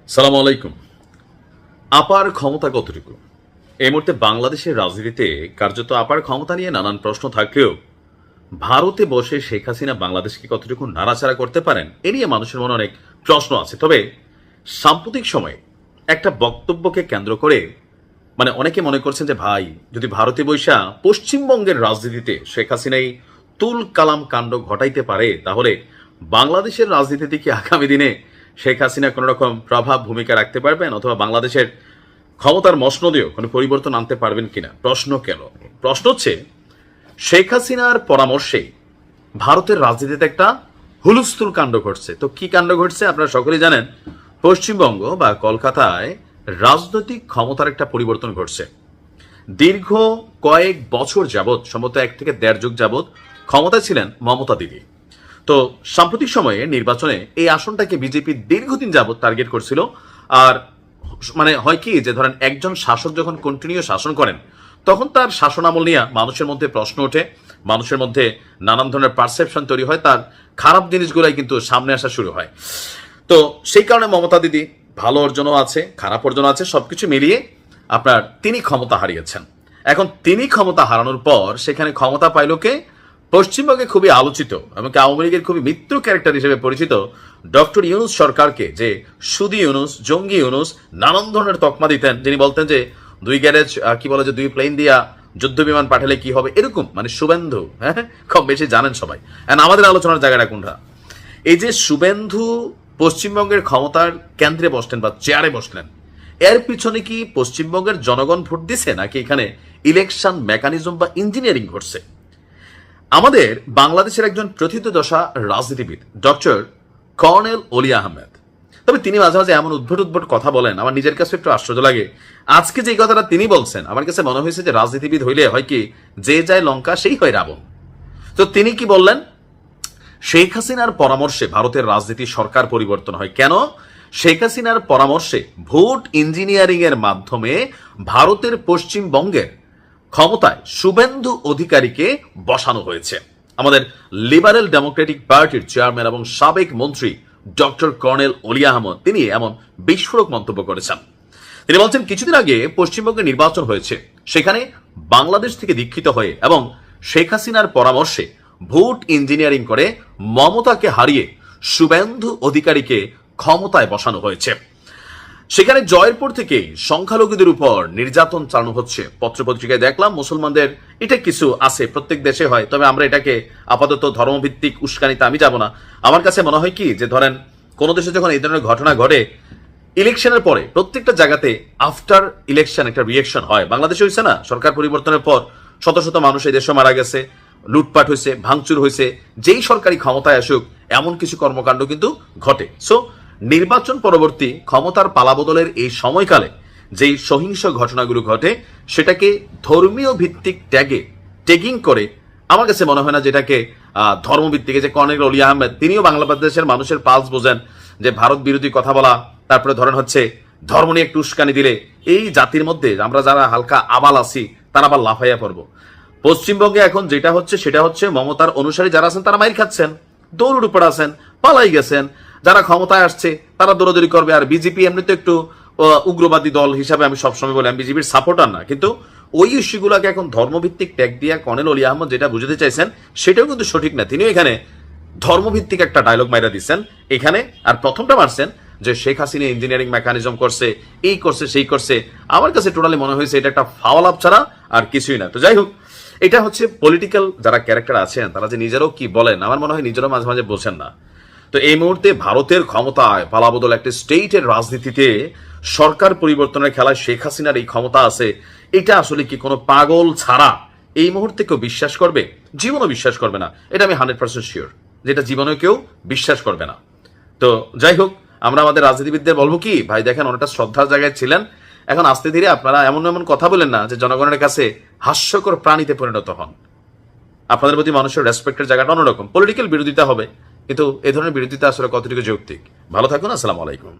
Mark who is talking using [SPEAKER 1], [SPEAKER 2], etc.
[SPEAKER 1] সালাম আলাইকুম। আপার ক্ষমতা কতটুকু? এই মুহূর্তে বাংলাদেশের রাজনীতিতে কার্যত আপার ক্ষমতা নিয়ে নানান প্রশ্ন থাকলেও ভারতে বসে শেখ হাসিনা বাংলাদেশকে কতটুকু নাড়াচাড়া করতে পারেন এ নিয়ে মানুষের মনে অনেক প্রশ্ন আছে। তবে সাম্প্রতিক সময়ে একটা বক্তব্যকে কেন্দ্র করে অনেকে মনে করছেন যে ভাই, যদি ভারতে বৈশা পশ্চিমবঙ্গের রাজনীতিতে শেখ হাসিনাই তুল কালাম কাণ্ড ঘটাইতে পারে, তাহলে বাংলাদেশের রাজনীতিতে কি আগামী দিনে শেখ হাসিনা কোনো রকম প্রভাব ভূমিকা রাখতে পারবেন, অথবা বাংলাদেশের ক্ষমতার মসনদেও কোনো পরিবর্তন আনতে পারবেন কিনা? প্রশ্ন হচ্ছে, শেখ হাসিনার পরামর্শে ভারতের রাজনীতিতে একটা হুলস্থুল কাণ্ড ঘটছে। তো কি কাণ্ড ঘটছে আপনারা সকলেই জানেন। পশ্চিমবঙ্গ বা কলকাতায় রাজনৈতিক ক্ষমতার একটা পরিবর্তন ঘটছে। দীর্ঘ কয়েক বছর যাবৎ, সম্ভবত 1 থেকে 1.5 যুগ যাবৎ ক্ষমতায় ছিলেন মমতা দিদি। তো সাম্প্রতিক সময়ে নির্বাচনে এই আসনটাকে বিজেপি দীর্ঘদিন যাবৎ টার্গেট করছিল। আর হয় কি, যে ধরেন একজন শাসক যখন কন্টিনিউ শাসন করেন, তখন তার শাসন আমল নিয়ে মানুষের মধ্যে প্রশ্ন ওঠে, মানুষের মধ্যে নানান ধরনের পারসেপশন তৈরি হয়, তার খারাপ জিনিসগুলাই কিন্তু সামনে আসা শুরু হয়। তো সেই কারণে মমতা দিদি ভালো অর্জনও আছে, খারাপ অর্জনও আছে, সবকিছু মিলিয়ে তিনি ক্ষমতা হারিয়েছেন। এখন তিনি ক্ষমতা হারানোর পর সেখানে ক্ষমতা পাইল কে? পশ্চিমবঙ্গে খুবই আলোচিত এমনকি আওয়ামী লীগের খুবই মিত্র ক্যারেক্টার হিসেবে পরিচিত ডক্টর ইউনুস সরকারকে, যে সুদি ইউনুস, জঙ্গি ইউনুস, নানান ধরনের তকমা দিতেন, যিনি বলতেন যে 2 গ্যারেজ যে 2 প্লেন দিয়া যুদ্ধ বিমান পাঠালে কি হবে, এরকম শুভেন্দু। হ্যাঁ, কম বেশি জানেন সবাই। আমাদের আলোচনার জায়গাটা কোনটা? এই যে শুভেন্দু পশ্চিমবঙ্গের ক্ষমতার কেন্দ্রে বসলেন বা চেয়ারে বসলেন, এর পিছনে কি পশ্চিমবঙ্গের জনগণ ভোট দিছে, নাকি এখানে ইলেকশন মেকানিজম বা ইঞ্জিনিয়ারিং ঘটছে? আমাদের বাংলাদেশের একজন প্রথিতযশা রাজনীতিবিদ ডক্টর কর্নেল অলি আহমেদ, তবে তিনি মাঝে মাঝে এমন উদ্ভট কথা বলেন, আমার নিজের কাছে একটু আশ্চর্য লাগে। আজকে যে কথাটা তিনি বলছেন, আমার কাছে মনে হয়েছে যে রাজনীতিবিদ হইলে হয় কি, যে যায় লঙ্কা সেই হয় রাবণ। তো তিনি কি বললেন? শেখ হাসিনার পরামর্শে ভারতের রাজনীতি সরকার পরিবর্তন হয় কেন? শেখ হাসিনার পরামর্শে ভোট ইঞ্জিনিয়ারিং এর মাধ্যমে ভারতের পশ্চিমবঙ্গের ক্ষমতায় শুভেন্দু অধিকারীকে বসানো হয়েছে। আমাদের লিবারেল ডেমোক্রেটিক পার্টির চেয়ারম্যান এবং সাবেক মন্ত্রী ডক্টর কর্নেল অলি আহমদ, তিনি এমন বিস্ফোরক মন্তব্য করেছেন। তিনি বলছেন, কিছুদিন আগে পশ্চিমবঙ্গে নির্বাচন হয়েছে, সেখানে বাংলাদেশ থেকে দীক্ষিত হয়ে এবং শেখ হাসিনার পরামর্শে ভোট ইঞ্জিনিয়ারিং করে মমতাকে হারিয়ে শুভেন্দু অধিকারীকে ক্ষমতায় বসানো হয়েছে। সেখানে জয়ের পর থেকেই সংখ্যালঘুদের উপর নির্যাতন চালানো হচ্ছে। পত্রপত্রিকায় দেখলাম মুসলমানদের এটা কিছু আছে, প্রত্যেক দেশে হয়, তবে আমরা এটাকে আপাতত ধর্মভিত্তিক উস্কানিতে আমি যাব না। আমার কাছে মনে হয় কি, যে ধরেন কোন দেশে যখন এই ধরনের ঘটনা ঘটে, ইলেকশনের পরে প্রত্যেকটা জায়গাতে আফটার ইলেকশন একটা রিয়েকশন হয়। বাংলাদেশে হয়েছে না, সরকার পরিবর্তনের পর শত শত মানুষ এই দেশে মারা গেছে, লুটপাট হয়েছে, ভাঙচুর হয়েছে। যেই সরকারি ক্ষমতায় আসুক এমন কিছু কর্মকাণ্ড কিন্তু ঘটে। সো নির্বাচন পরবর্তী ক্ষমতার পালাবদলের এই সময়কালে যেই সহিংস ঘটনাগুলো ঘটে, সেটাকে ধর্মীয় ভিত্তিক ট্যাগিং করে আমার কাছে মনে হয় না যেটাকে ধর্মভিত্তিক। যে কর্নেল অলি আহমেদ, তিনিও বাংলাদেশের মানুষের পালস বোঝেন, যে ভারত বিরোধী কথা বলা, তারপরে ধরেন হচ্ছে ধর্ম নিয়ে একটু উস্কানি দিলে এই জাতির মধ্যে আমরা যারা হালকা আবাল আছি তারা আবার লাফাইয়া পড়বো। পশ্চিমবঙ্গে এখন যেটা হচ্ছে সেটা হচ্ছে, মমতার অনুসারী যারা আছেন তারা মাইর খাচ্ছেন, দৌড়ের উপর আছেন, পালাই গেছেন। যারা ক্ষমতায় আসছে তারা দৌড়াদৌড়ি করবে। আর বিজেপি এমনিতে একটু উগ্রবাদী দল হিসাবে আমি সবসময় বলি, আমি বিজেপির সাপোর্টার না, কিন্তু ওই ইস্যুগুলোকে এখন ধর্মভিত্তিক ট্যাগ দিয়া কর্নেল অলি আহমদ যেটা বুঝাতে চাইছেন সেটাও কিন্তু সঠিক না। তিনিও এখানে ধর্মভিত্তিক একটা ডায়লগ মাইরা দিচ্ছেন এখানে। আর প্রথমটা মারছেন যে শেখ হাসিনা ইঞ্জিনিয়ারিং মেকানিজম করছে, এই করছে, সেই করছে। আমার কাছে টোটালি মনে হয়েছে এটা একটা ফাওয়াল আপ ছাড়া আর কিছুই না। তো যাই হোক, এটা হচ্ছে পলিটিক্যাল যারা ক্যারেক্টার আছেন তারা যে নিজেরাও কি বলেন, আমার মনে হয় নিজেরাও মাঝে মাঝে বোঝেন না। তো এই মুহূর্তে ভারতের ক্ষমতায় পালাবদল একটা স্টেটের রাজনীতিতে সরকার পরিবর্তনের খেলায় শেখ হাসিনার এই ক্ষমতা আছে, এটা আসলে কি কোনো পাগল ছাড়া এই মুহূর্তে কেউ বিশ্বাস করবে? জীবনও বিশ্বাস করবে না, এটা আমি 100% শিওর, যেটা জীবনে কেউ বিশ্বাস করবে না। তো যাই হোক, আমরা আমাদের রাজনীতিবিদদের বলবো কি, ভাই দেখেন অনেকটা শ্রদ্ধার জায়গায় ছিলেন, এখন আস্তে ধীরে আপনারা এমন এমন কথা বলেন না যে জনগণের কাছে হাস্যকর প্রাণীতে পরিণত হন। আপনাদের প্রতি মানুষের রেসপেক্টের জায়গাটা অন্যরকম। পলিটিক্যাল বিরোধিতা হবে, কিন্তু এই ধরনের বিরোধিতা আসলে কতটুকু যৌক্তিক? ভালো থাকুন, আসসালামু আলাইকুম।